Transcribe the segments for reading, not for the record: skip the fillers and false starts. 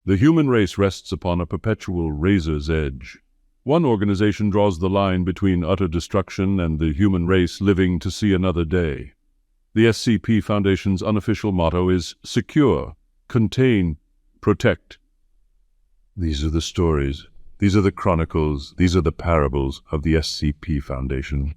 The human race rests upon a perpetual razor's edge. One organization draws the line between utter destruction and the human race living to see another day. The SCP Foundation's unofficial motto is secure, contain, protect. These are the stories, these are the chronicles, these are the parables of the SCP Foundation.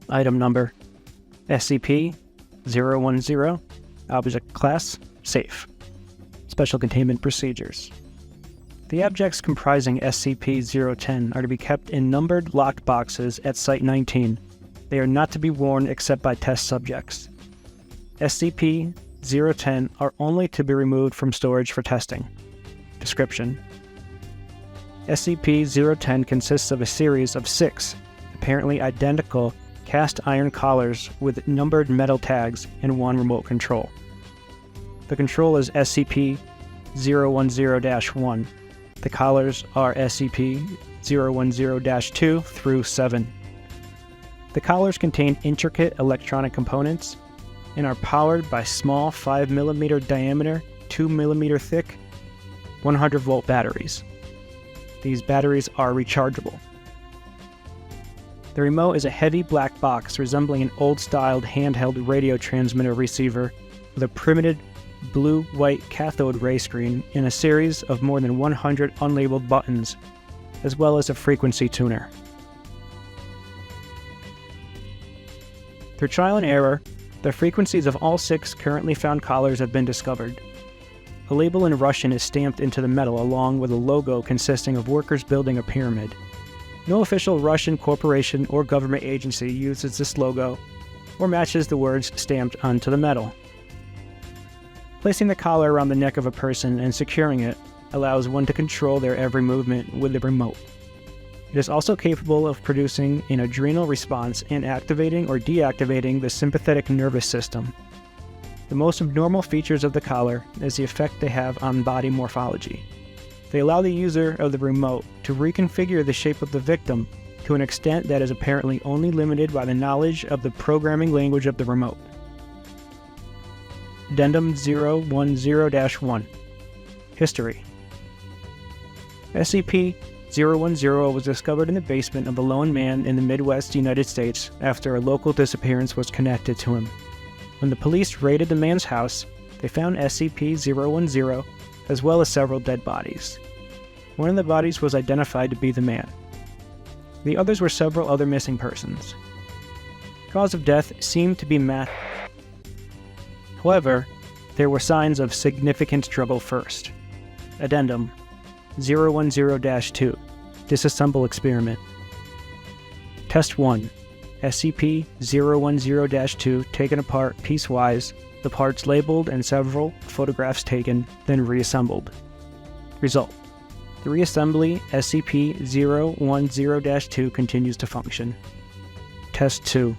Item number SCP-010, Object Class Safe. Special Containment Procedures. The objects comprising SCP-010 are to be kept in numbered locked boxes at Site-19. They are not to be worn except by test subjects. SCP-010 are only to be removed from storage for testing. Description: SCP-010 consists of a series of 6 apparently identical cast iron collars with numbered metal tags and 1 remote control. The control is SCP-010-1. The collars are SCP-010-2 through 7. The collars contain intricate electronic components and are powered by small 5mm diameter, 2mm thick, 100-volt batteries. These batteries are rechargeable. The remote is a heavy black box resembling an old-styled handheld radio transmitter receiver with a primitive blue-white cathode ray screen and a series of more than 100 unlabeled buttons, as well as a frequency tuner. Through trial and error, the frequencies of all 6 currently found collars have been discovered. A label in Russian is stamped into the metal along with a logo consisting of workers building a pyramid. No official Russian corporation or government agency uses this logo or matches the words stamped onto the metal. Placing the collar around the neck of a person and securing it allows one to control their every movement with the remote. It is also capable of producing an adrenal response and activating or deactivating the sympathetic nervous system. The most abnormal features of the collar is the effect they have on body morphology. They allow the user of the remote to reconfigure the shape of the victim to an extent that is apparently only limited by the knowledge of the programming language of the remote. Addendum 010-1. History. SCP-010 was discovered in the basement of a lone man in the Midwest United States after a local disappearance was connected to him. When the police raided the man's house, they found SCP-010 as well as several dead bodies. One of the bodies was identified to be the man. The others were several other missing persons. Cause of death seemed to be mass. However, there were signs of significant struggle first. Addendum 010-2. Disassemble experiment. Test 1. SCP-010-2 taken apart piecewise, the parts labeled and several photographs taken, then reassembled. Result: the reassembly SCP-010-2 continues to function. Test 2.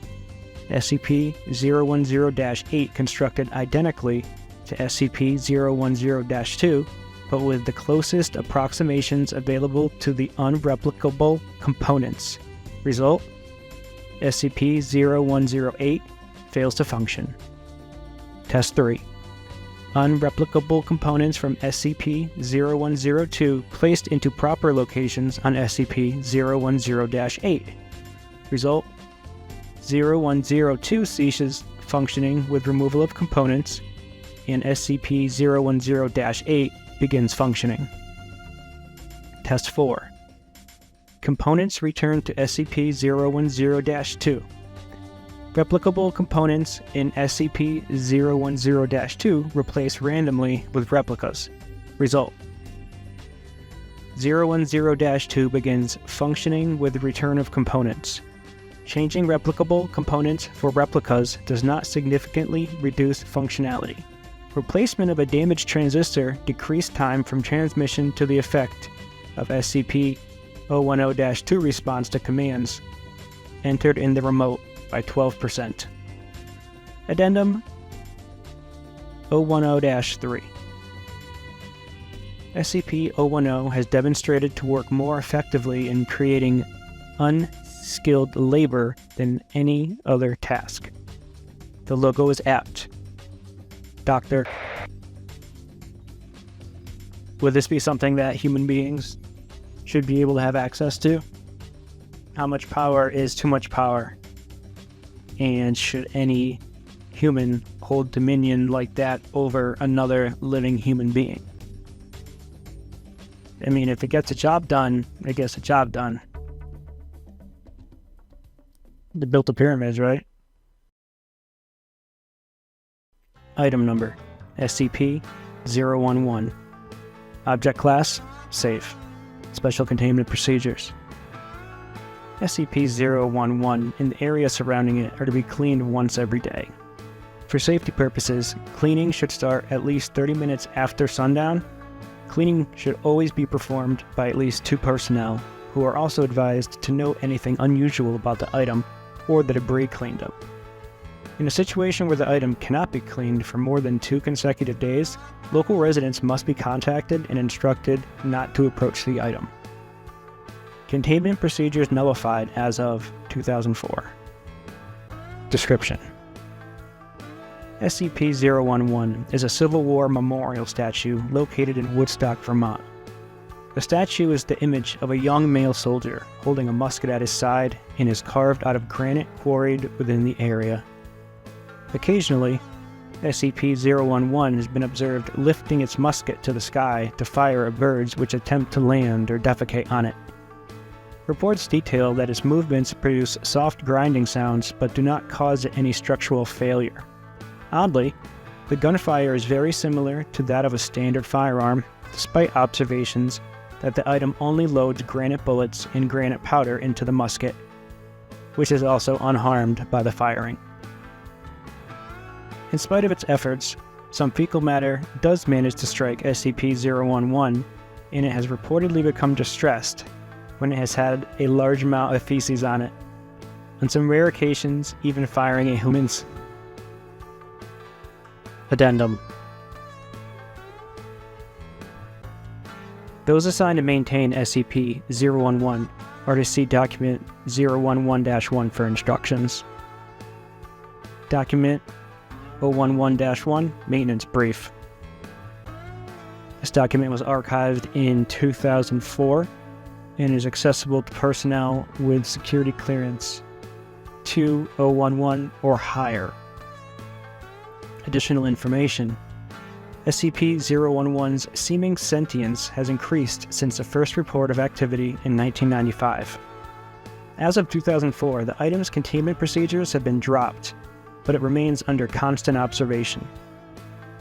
SCP-010-8 constructed identically to SCP-010-2, but with the closest approximations available to the unreplicable components. Result: SCP-010-8 fails to function. Test 3. Unreplicable components from SCP-010-2 placed into proper locations on SCP-010-8. Result: 010-2 ceases functioning with removal of components, and SCP-010-8 begins functioning. Test 4. Components returned to SCP-010-2. Replicable components in SCP-010-2 replace randomly with replicas. Result: 010-2 begins functioning with the return of components. Changing replicable components for replicas does not significantly reduce functionality. Replacement of a damaged transistor decreased time from transmission to the effect of SCP-010-2 response to commands entered in the remote by 12%. Addendum 010-3. SCP-010 has demonstrated to work more effectively in creating unskilled labor than any other task. The logo is apt. Doctor. Would this be something that human beings should be able to have access to? How much power is too much power? And should any human hold dominion like that over another living human being? I mean, if it gets a job done, it gets a job done. They built the pyramids, right? Item number, SCP-011. Object class, safe. Special containment procedures. SCP-011 and the area surrounding it are to be cleaned once every day. For safety purposes, cleaning should start at least 30 minutes after sundown. Cleaning should always be performed by at least 2 personnel, who are also advised to note anything unusual about the item or the debris cleaned up. In a situation where the item cannot be cleaned for more than 2 consecutive days, local residents must be contacted and instructed not to approach the item. Containment procedures nullified as of 2004. Description: SCP-011 is a Civil War memorial statue located in Woodstock, Vermont. The statue is the image of a young male soldier holding a musket at his side and is carved out of granite quarried within the area. Occasionally, SCP-011 has been observed lifting its musket to the sky to fire at birds which attempt to land or defecate on it. Reports detail that its movements produce soft grinding sounds but do not cause any structural failure. Oddly, the gunfire is very similar to that of a standard firearm, despite observations that the item only loads granite bullets and granite powder into the musket, which is also unharmed by the firing. In spite of its efforts, some fecal matter does manage to strike SCP-011, and it has reportedly become distressed when it has had a large amount of feces on it, on some rare occasions even firing at humans. Addendum: those assigned to maintain SCP-011 are to see Document 011-1 for instructions. Document 011-1 Maintenance Brief. This document was archived in 2004 and is accessible to personnel with security clearance 2011 or higher. Additional information: SCP-011's seeming sentience has increased since the first report of activity in 1995. As of 2004, the item's containment procedures have been dropped, but it remains under constant observation.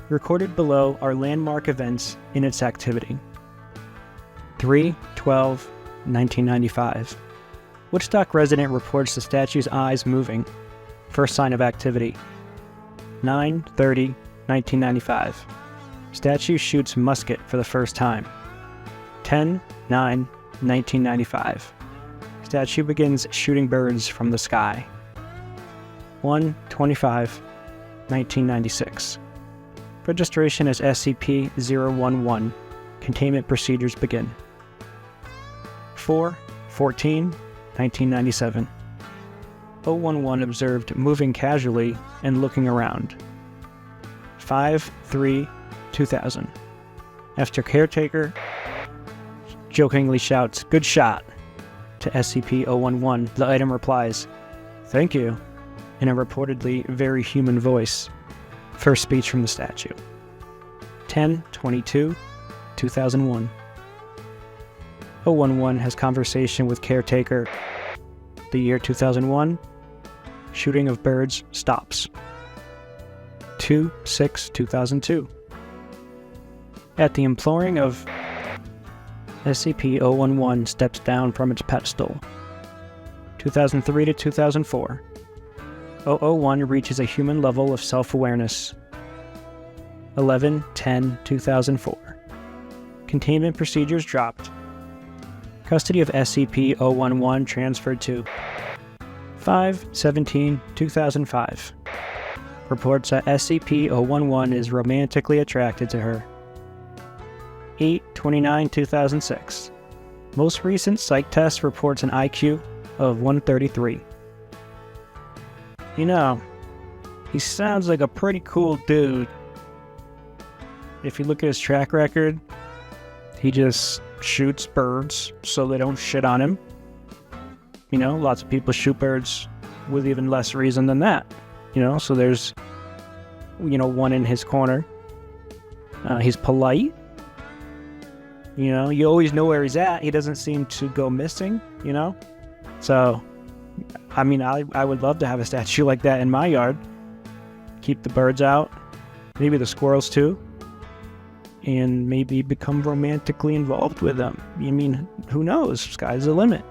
Recorded below are landmark events in its activity. 3/12/1995. Woodstock resident reports the statue's eyes moving. First sign of activity. 9/30/1995. Statue shoots musket for the first time. 10/9/1995. Statue begins shooting birds from the sky. 1/25/1996. Registration as SCP-011. Containment procedures begin. 4/14/1997. 011 observed moving casually and looking around. 5/3/2000. After caretaker jokingly shouts, "Good shot," to SCP-011, the item replies, "Thank you," in a reportedly very human voice. First speech from the statue. 10/22/2001. 011 has conversation with caretaker. The year 2001. Shooting of birds stops. 2/6/2002. At the imploring of SCP-011 steps down from its pedestal. 2003-2004. 001 reaches a human level of self-awareness. 11/10/2004. Containment procedures dropped. Custody of SCP-011 transferred to 5/17/2005. reports that SCP-011 is romantically attracted to her. 8/29/2006. Most recent psych test reports an IQ of 133. You know, he sounds like a pretty cool dude. If you look at his track record, he just shoots birds so they don't shit on him. You know, lots of people shoot birds with even less reason than that. You know, so there's, one in his corner. He's polite. You know, you always know where he's at. He doesn't seem to go missing, So, I mean, I would love to have a statue like that in my yard. Keep the birds out. Maybe the squirrels too. And maybe become romantically involved with them. I mean, who knows? Sky's the limit.